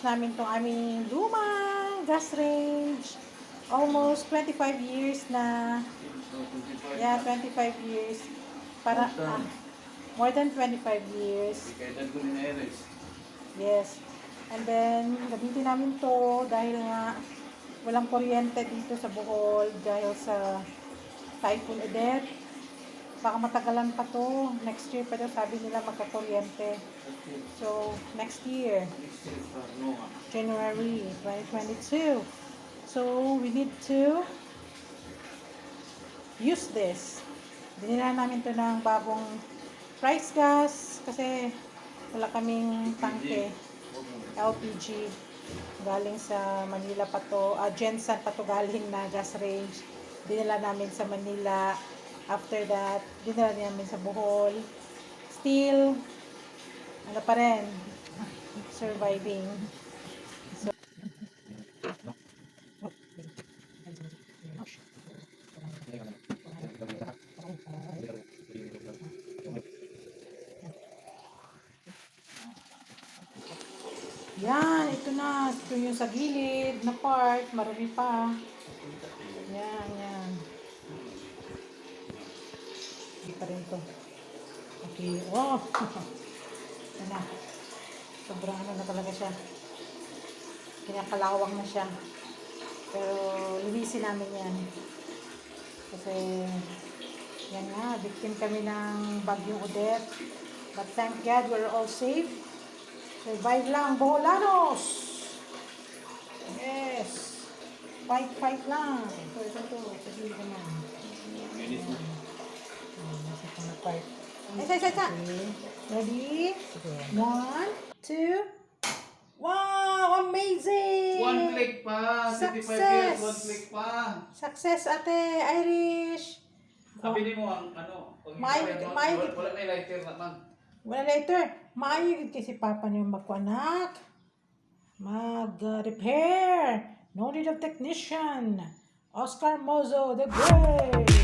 namin itong aming lumang gas range. Almost 25 years na. Yeah, 25 years. Para, more than 25 years. Yes. And then, gamitin namin to dahil nga walang kuryente dito sa Bohol dahil sa Typhoon Odette. Baka matagalan pa to. Next year pa daw sabi nila magkakuryente. So, next year. January 2022. So, we need to use this. Binila namin to ng bagong price gas kasi wala kaming tangke. LPG. Galing sa Manila pa to. Jensen pa to galing na gas range. Dinala namin sa Manila. After that, dinala namin sa Bohol. Still, ano pa rin, surviving. So, yan, ito na. Ito yung sa gilid na part. Marami pa. Yan, yan. Hindi pa rin to. Okay. Oh! Ito na. Sobrang ano na talaga siya. Kinakalawang na siya. Pero, linisin namin yan. Kasi, yan nga, victim kami ng bagyong Odette. But thank God, we're all safe. Survive lang, Boholanos! Yes! Fight lang! Ito. Sige naman. Nasa pang part. Isa. Ready? 1, 2. Wow! Amazing! One click pa! 35 years, one click pa! Success, ate! Irish! Sabi mo ang ano, May- wala na lighter naman. Wala later. Maayos kasi papa niyo magkuanak. Mag-repair. No need of technician. Oscar Mozo the Great.